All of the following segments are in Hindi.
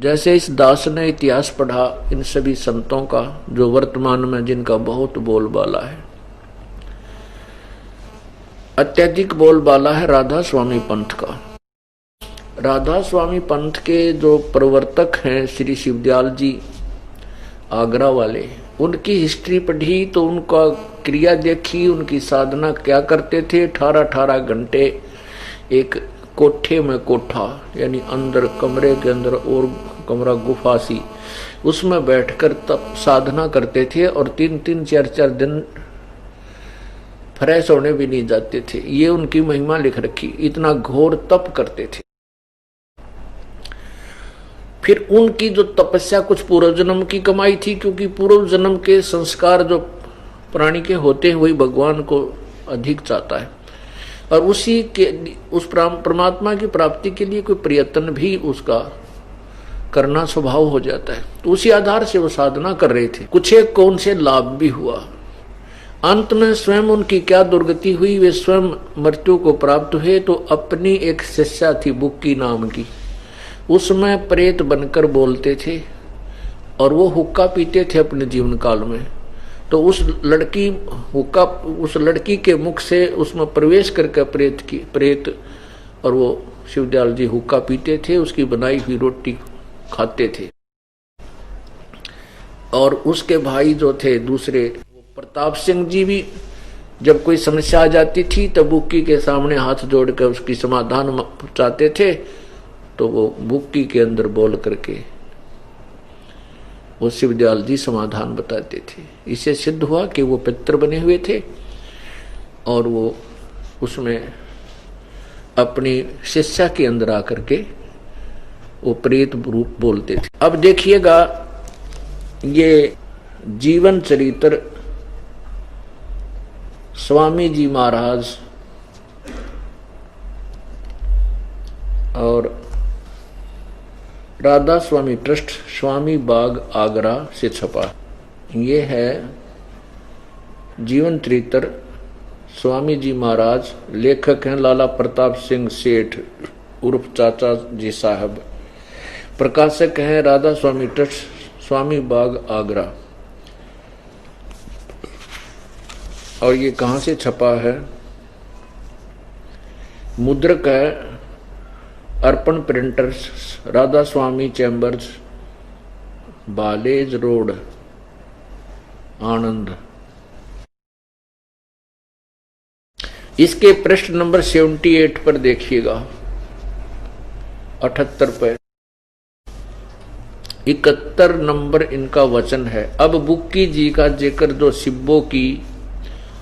जैसे इस दास ने इतिहास पढ़ा इन सभी संतों का जो वर्तमान में जिनका बहुत बोलबाला है, अत्यधिक बोलबाला है राधा स्वामी पंथ का। राधा स्वामी पंथ के जो प्रवर्तक हैं श्री शिवदयाल जी आगरा वाले, उनकी हिस्ट्री पढ़ी तो उनका क्रिया देखी, उनकी साधना क्या करते थे। 18-18 घंटे एक कोठे में कोठा यानी अंदर कमरे के अंदर और कमरा गुफा सी, उसमें बैठकर तप साधना करते थे और 3-3 4-4 दिन फ्रेश होने भी नहीं जाते थे। ये उनकी महिमा लिख रखी, इतना घोर तप करते थे। फिर उनकी जो तपस्या कुछ पूर्व जन्म की कमाई थी, क्योंकि पूर्व जन्म के संस्कार जो प्राणी के होते हैं वही भगवान को अधिक चाहता है, और उसी के उस परमात्मा की प्राप्ति के लिए कोई प्रयत्न भी उसका करना स्वभाव हो जाता है। तो उसी आधार से वो साधना कर रहे थे। कुछ एक कौन से लाभ भी हुआ। अंत में स्वयं उनकी क्या दुर्गति हुई, वे स्वयं मृत्यु को प्राप्त हुए। तो अपनी एक शिष्या थी बुक्की नाम की, उसमें प्रेत बनकर बोलते थे और वो हुक्का पीते थे अपने जीवन काल में। तो उस लड़की के मुख से उसमें प्रवेश करके प्रेत और वो शिवदयाल जी हुक्का पीते थे, उसकी बनाई हुई रोटी खाते थे। और उसके भाई जो थे दूसरे प्रताप सिंह जी भी जब कोई समस्या आ जाती थी तो बुक्की के सामने हाथ जोड़कर उसकी समाधान चाहते थे, तो वो बुक्की के अंदर बोल करके वो शिवदयाल जी समाधान बताते थे। इससे सिद्ध हुआ कि वो पितर बने हुए थे और वो उसमें अपनी शिष्या के अंदर आकर के वो प्रेत रूप बोलते थे। अब देखिएगा ये जीवन चरित्र स्वामी जी महाराज और राधा स्वामी ट्रस्ट स्वामी बाग आगरा से छपा। ये है जीवन चरित्र स्वामी जी महाराज। लेखक हैं लाला प्रताप सिंह सेठ उर्फ चाचा जी साहब। प्रकाशक हैं राधा स्वामी ट्रस्ट स्वामी बाग आगरा। और ये कहाँ से छपा है? मुद्रक है अर्पण प्रिंटर्स, राधा स्वामी चैम्बर्स, बालेज रोड, आनंद। इसके पृष्ठ नंबर 78 पर देखिएगा, 78 पर 71 नंबर इनका वचन है। अब बुक्की जी का जिक्र जो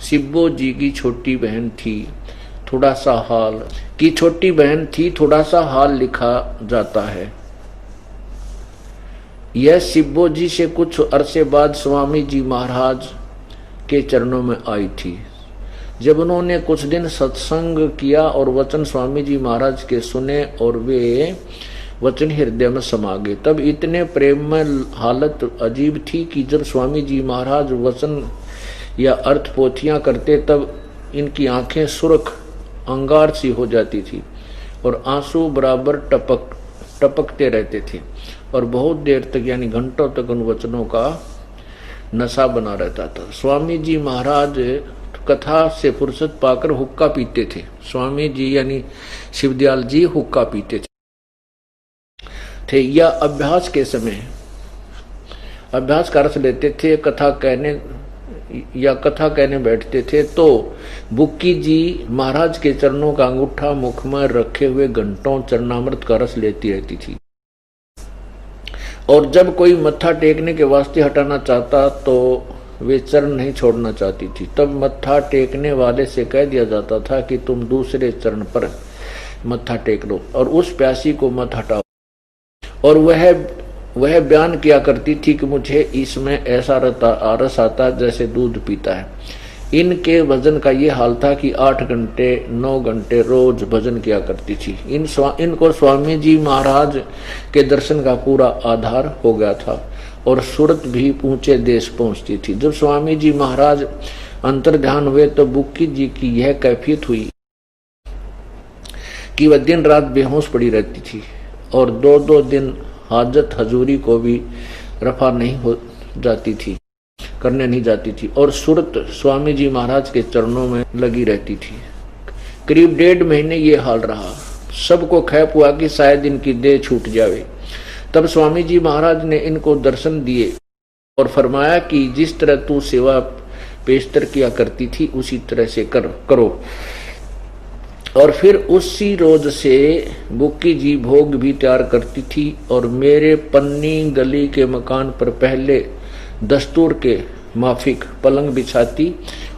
सिब्बो जी की छोटी बहन थी, थोड़ा सा हाल की छोटी बहन थी, थोड़ा सा हाल लिखा जाता है। यह सिब्बो जी से कुछ अरसे बाद स्वामी जी महाराज के चरणों में आई थी। जब उन्होंने कुछ दिन सत्संग किया और वचन स्वामी जी महाराज के सुने और वे वचन हृदय में समा गए, तब इतने प्रेम में हालत अजीब थी कि जब स्वामी जी महाराज वचन या अर्थ पोथियां करते तब इनकी आंखें सुर्ख अंगार सी हो जाती थी और आंसू बराबर टपकते रहते थे और बहुत देर तक यानी घंटों तक उन वचनों का नशा बना रहता था। स्वामी जी महाराज कथा से फुर्सत पाकर हुक्का पीते थे। स्वामी जी यानी शिवदयाल जी हुक्का पीते थे या अभ्यास के समय अभ्यास का रस लेते थे। कथा कहने बैठते थे तो बुक्की जी महाराज के चरणों का अंगूठा मुख में रखे हुए घंटों चरणामृत का रस लेती रहती थी। और जब कोई मत्था टेकने के वास्ते हटाना चाहता तो वे चरण नहीं छोड़ना चाहती थी। तब मत्था टेकने वाले से कह दिया जाता था कि तुम दूसरे चरण पर मत्था टेक लो और उस प्यासी को मत हटाओ। और वह बयान किया करती थी कि मुझे इसमें ऐसा रस आता जैसे दूध पीता है। इनके भजन का ये हाल था कि 8 घंटे 9 घंटे रोज भजन किया करती थी। इनको स्वामी जी महाराज के दर्शन का पूरा आधार हो गया था और सूरत भी ऊंचे देश पहुंचती थी। जब स्वामी जी महाराज अंतर्ध्यान हुए तो बुक्की जी की यह कैफियत हुई कि वह दिन रात बेहोश पड़ी रहती थी और 2-2 दिन हाजत हजूरी को भी रफा नहीं हो जाती थी, करने नहीं जाती थी, और सूरत स्वामी जी महाराज के चरणों में लगी रहती थी। करीब 1.5 महीने ये हाल रहा। सबको खैफ हुआ कि शायद इनकी देह छूट जावे। तब स्वामी जी महाराज ने इनको दर्शन दिए और फरमाया कि जिस तरह तू सेवा पेशतर किया करती थी उसी तरह से करो। और फिर उसी रोज से बुक्की जी भोग भी तैयार करती थी और मेरे पन्नी गली के मकान पर पहले दस्तूर के माफिक पलंग बिछाती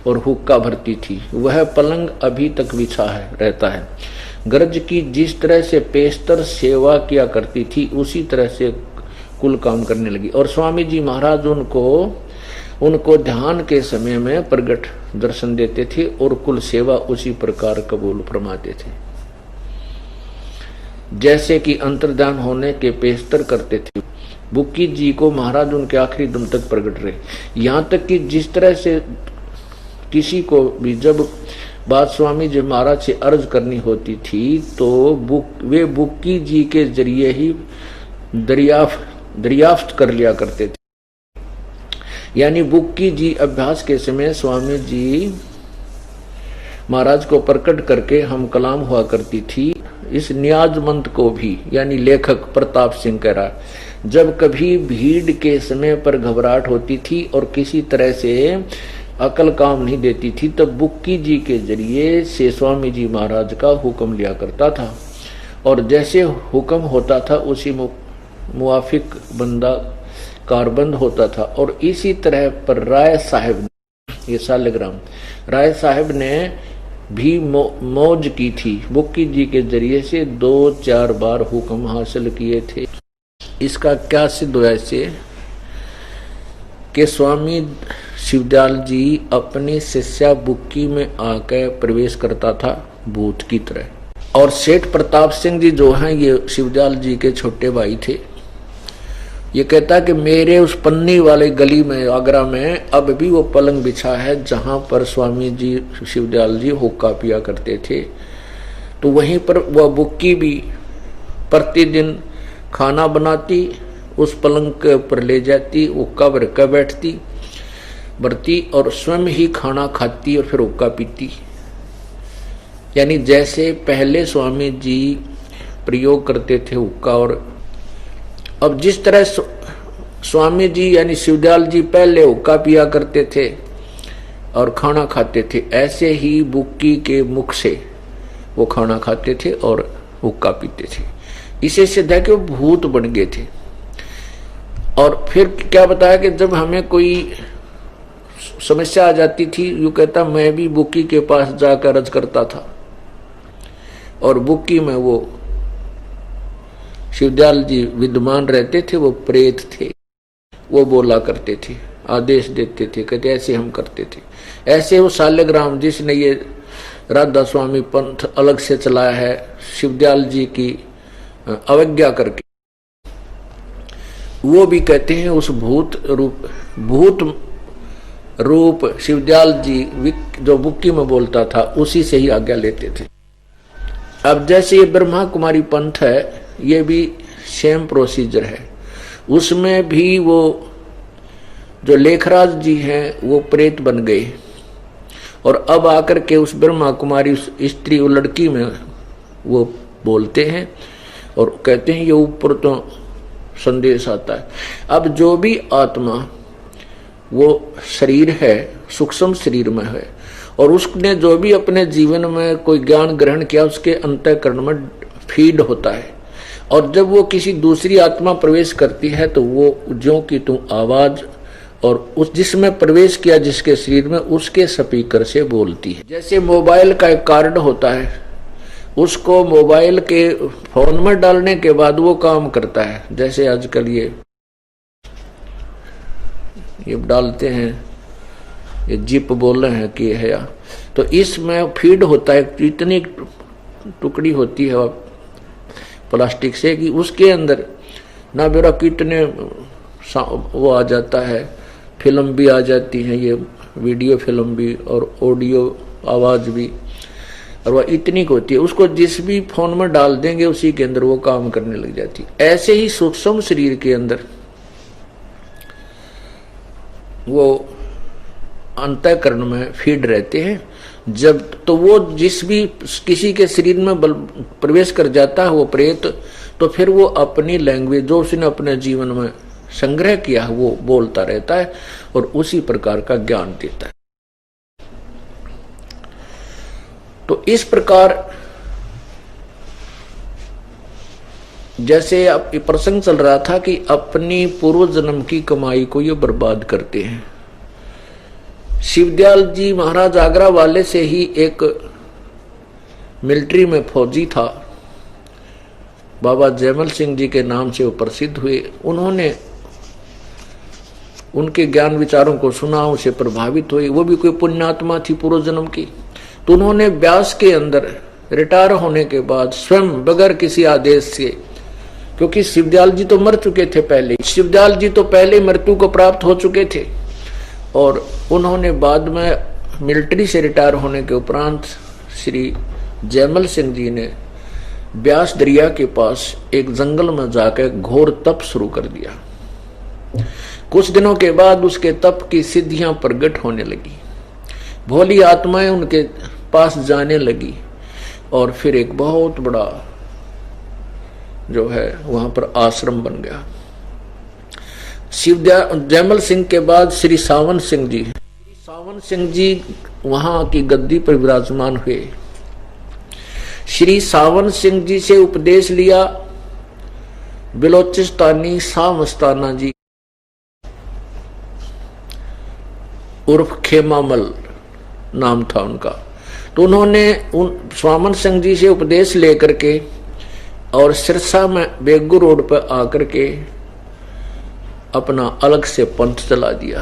और हुक्का भरती थी। वह पलंग अभी तक बिछा रहता है। गरज की जिस तरह से पेशतर सेवा किया करती थी उसी तरह से कुल काम करने लगी। और स्वामी जी महाराज उनको ध्यान के समय में प्रगट दर्शन देते थे और कुल सेवा उसी प्रकार कबूल फरमाते थे जैसे कि अंतर्ध्यान होने के पेशतर करते थे। बुक्की जी को महाराज उनके आखिरी दम तक प्रकट रहे। यहाँ तक कि जिस तरह से किसी को भी जब बात स्वामी जी महाराज से अर्ज करनी होती थी तो वे बुक्की जी के जरिए ही दरियाफ्त कर लिया करते थे। यानी बुक्की जी अभ्यास के समय स्वामी जी महाराज को प्रकट करके हम कलाम हुआ करती थी। इस न्याजमंत को भी, यानी लेखक प्रताप सिंह कह रहा, जब कभी भीड़ के समय पर घबराहट होती थी और किसी तरह से अकल काम नहीं देती थी तब बुक्की जी के जरिए से स्वामी जी महाराज का हुक्म लिया करता था और जैसे हुक्म होता था उसी मुआफिक बंदा कारबंद होता था। और इसी तरह पर राय साहब, ये सालिग्राम राय साहब ने भी मौज की थी। बुक्की जी के जरिए से 2-4 बार हुक्म हासिल किए थे। इसका क्या सिद्ध हुआ इससे कि स्वामी शिवदयाल जी अपनी शिष्या बुक्की में आकर प्रवेश करता था भूत की तरह। और सेठ प्रताप सिंह जी जो हैं ये शिवदयाल जी के छोटे भाई थे। ये कहता कि मेरे उस पन्नी वाले गली में आगरा में अब भी वो पलंग बिछा है जहां पर स्वामी जी शिवदयाल जी हुक्का पिया करते थे। तो वहीं पर वह बुक्की भी प्रतिदिन खाना बनाती, उस पलंग के ऊपर ले जाती, हुक्का भर कर बरती और स्वयं ही खाना खाती और फिर हुक्का पीती। यानी जैसे पहले स्वामी जी प्रयोग करते थे हुक्का, और अब जिस तरह स्वामी जी यानी शिवदयाल जी पहले हुक्का पिया करते थे और खाना खाते थे, ऐसे ही बुक्की के मुख से वो खाना खाते थे और हुक्का पीते थे। इसे सिद्ध है कि वो भूत बन गए थे। और फिर क्या बताया कि जब हमें कोई समस्या आ जाती थी, यूं कहता मैं भी बुक्की के पास जाकर अर्ज करता था और बुक्की में वो शिवदयाल जी विद्यमान रहते थे, वो प्रेत थे, वो बोला करते थे, आदेश देते थे, कहते ऐसे हम करते थे। ऐसे वो सालिग्राम जिसने ये राधा स्वामी पंथ अलग से चलाया है शिवदयाल जी की अवज्ञा करके, वो भी कहते हैं उस भूत रूप शिवदयाल जी जो बुक्की में बोलता था उसी से ही आज्ञा लेते थे। अब जैसे ये ब्रह्मा कुमारी पंथ है, ये भी सेम प्रोसीजर है। उसमें भी वो जो लेखराज जी हैं वो प्रेत बन गए और अब आकर के उस ब्रह्मा कुमारी उस स्त्री वो लड़की में वो बोलते हैं और कहते हैं ये ऊपर तो संदेश आता है। अब जो भी आत्मा वो शरीर है, सूक्ष्म शरीर में है, और उसने जो भी अपने जीवन में कोई ज्ञान ग्रहण किया उसके अंतःकरण में फीड होता है। और जब वो किसी दूसरी आत्मा प्रवेश करती है तो वो ज्यों की त्यों आवाज और उस जिसमें प्रवेश किया जिसके शरीर में उसके स्पीकर से बोलती है। जैसे मोबाइल का एक कार्ड होता है, उसको मोबाइल के फोन में डालने के बाद वो काम करता है। जैसे आजकल ये डालते हैं, ये जिप बोल रहे हैं कि है, तो इसमें फीड होता है, इतनी टुकड़ी होती है प्लास्टिक से कि उसके अंदर ना बेरा कितने वो आ जाता है, फिल्म भी आ जाती है, ये वीडियो फिल्म भी और ऑडियो आवाज भी। और वह इतनी की होती है, उसको जिस भी फोन में डाल देंगे उसी के अंदर वो काम करने लग जाती है। ऐसे ही सूक्ष्म शरीर के अंदर वो अंतःकरण में फीड रहते हैं। जब तो वो जिस भी किसी के शरीर में बल प्रवेश कर जाता है वो प्रेत, तो फिर वो अपनी लैंग्वेज जो उसने अपने जीवन में संग्रह किया है वो बोलता रहता है और उसी प्रकार का ज्ञान देता है। तो इस प्रकार जैसे अब प्रसंग चल रहा था कि अपनी पूर्व जन्म की कमाई को ये बर्बाद करते हैं। शिवदयाल जी महाराज आगरा वाले से ही एक मिलिट्री में फौजी था, बाबा जयमल सिंह जी के नाम से वो प्रसिद्ध हुए। उन्होंने उनके ज्ञान विचारों को सुना, उसे प्रभावित हुए। वो भी कोई पुण्यात्मा थी पूर्व जन्म की। तो उन्होंने ब्यास के अंदर रिटायर होने के बाद स्वयं बगैर किसी आदेश से, क्योंकि शिवदयाल जी तो मर चुके थे पहले, शिवदयाल जी तो पहले मृत्यु को प्राप्त हो चुके थे, और उन्होंने बाद में मिलिट्री से रिटायर होने के उपरांत श्री जयमल सिंह जी ने ब्यास दरिया के पास एक जंगल में जाकर घोर तप शुरू कर दिया। कुछ दिनों के बाद उसके तप की सिद्धियां प्रकट होने लगी, भोली आत्माएं उनके पास जाने लगी, और फिर एक बहुत बड़ा जो है वहां पर आश्रम बन गया। जयमल सिंह के बाद श्री सावन सिंह जी, सावन सिंह जी वहां की गद्दी पर विराजमान हुए। श्री सावन सिंह जी से उपदेश लिया बिलोचिस्तानी शाह मस्ताना जी उर्फ खेमामल नाम था उनका। तो उन्होंने उन सावन सिंह जी से उपदेश लेकर के और सिरसा में बेगू रोड पर आकर के अपना अलग से पंथ चला दिया।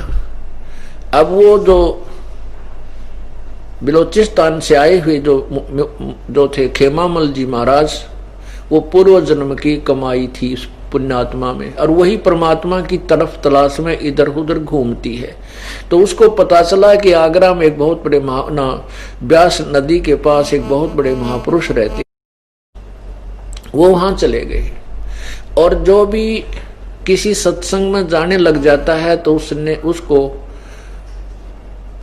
अब वो जो बिलोचिस्तान से आए हुए जो थे खेमामल जी महाराज, वो पूर्व जन्म की कमाई थी उस पुण्यात्मा में, और वही परमात्मा की तरफ तलाश में इधर उधर घूमती है। तो उसको पता चला कि आगरा में एक बहुत बड़े ब्यास नदी के पास एक बहुत बड़े महापुरुष रहते, वो वहां चले गए। और जो भी किसी सत्संग में जाने लग जाता है तो उसको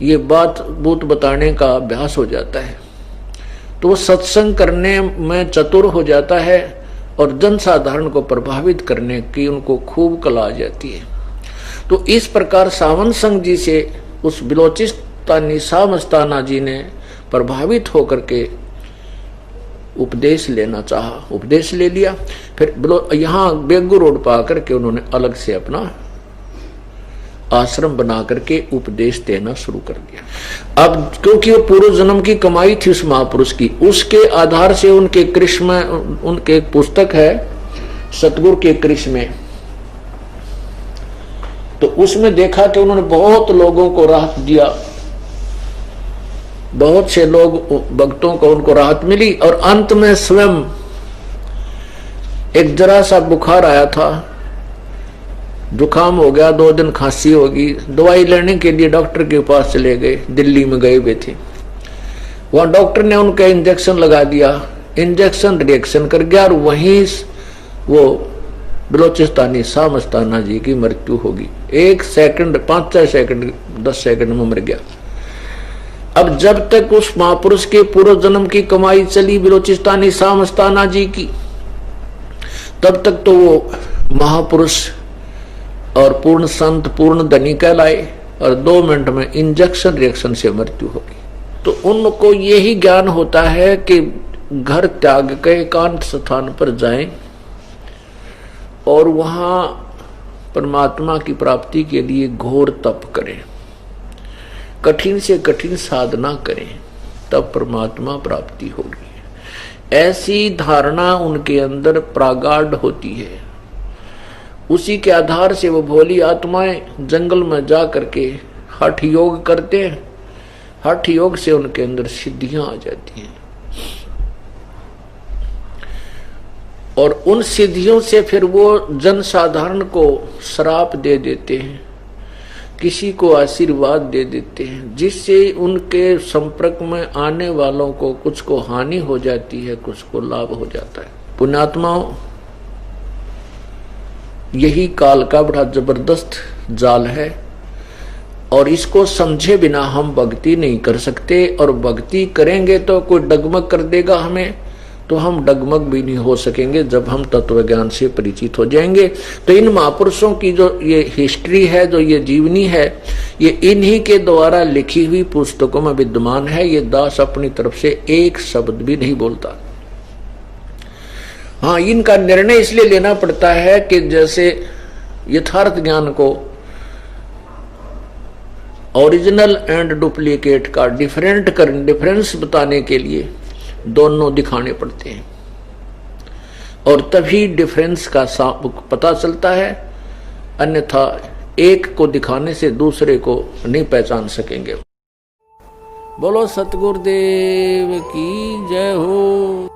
ये बात बताने का अभ्यास हो जाता है, तो वो सत्संग करने में चतुर हो जाता है और जनसाधारण को प्रभावित करने की उनको खूब कला आ जाती है। तो इस प्रकार सावन सिंह जी से उस बिलोचिस्तानी शाह मस्ताना जी ने प्रभावित होकर के उपदेश लेना चाहा, उपदेश ले लिया। फिर यहाँ बेगू रोड पर आकर के उन्होंने अलग से अपना आश्रम बना करके उपदेश देना शुरू कर दिया। अब क्योंकि वो पूर्व जन्म की कमाई थी उस महापुरुष की, उसके आधार से उनके कृष्ण में उनके एक पुस्तक है सतगुरु के कृष्ण में, तो उसमें देखा कि उन्होंने बहुत लोगों को राहत दिया, बहुत से लोग भक्तों को उनको राहत मिली। और अंत में स्वयं एक जरा सा बुखार आया था, जुकाम हो गया, 2 दिन खांसी होगी, दवाई लेने के लिए डॉक्टर के पास चले गए, दिल्ली में गए हुए थे। वहां डॉक्टर ने उनका इंजेक्शन लगा दिया, इंजेक्शन रिएक्शन कर गया और वहीं वो बिलोचिस्तानी शाह मस्ताना जी की मृत्यु होगी। 1 सेकंड 5 सेकंड 10 सेकंड में मर गया। अब जब तक उस महापुरुष के पूर्व जन्म की कमाई चली बिलोचिस्तानी शाह मस्ताना जी की, तब तक तो वो महापुरुष और पूर्ण संत पूर्ण धनी कहलाए, और 2 मिनट में इंजेक्शन रिएक्शन से मृत्यु होगी। तो उनको यही ज्ञान होता है कि घर त्याग के एकांत स्थान पर जाएं और वहां परमात्मा की प्राप्ति के लिए घोर तप करें, कठिन से कठिन साधना करें, तब परमात्मा प्राप्ति होगी। ऐसी धारणा उनके अंदर प्रागाढ़ होती है। उसी के आधार से वो भोली आत्माएं जंगल में जा करके हठ योग करते हैं, हठ योग से उनके अंदर सिद्धियां आ जाती हैं, और उन सिद्धियों से फिर वो जनसाधारण को श्राप दे देते हैं। किसी को आशीर्वाद दे देते हैं, जिससे उनके संपर्क में आने वालों को कुछ को हानि हो जाती है, कुछ को लाभ हो जाता है। पुण्यात्माओं, यही काल का बड़ा जबरदस्त जाल है और इसको समझे बिना हम भक्ति नहीं कर सकते, और भक्ति करेंगे तो कोई डगमग कर देगा हमें, तो हम डगमग भी नहीं हो सकेंगे जब हम तत्व ज्ञान से परिचित हो जाएंगे। तो इन महापुरुषों की जो ये हिस्ट्री है, जो ये जीवनी है, ये इन्हीं के द्वारा लिखी हुई पुस्तकों में विद्यमान है। ये दास अपनी तरफ से एक शब्द भी नहीं बोलता। हाँ, इनका निर्णय इसलिए लेना पड़ता है कि जैसे यथार्थ ज्ञान को ओरिजिनल एंड डुप्लीकेट का डिफरेंस बताने के लिए दोनों दिखाने पड़ते हैं, और तभी डिफरेंस का पता चलता है, अन्यथा एक को दिखाने से दूसरे को नहीं पहचान सकेंगे। बोलो सतगुरुदेव की जय हो।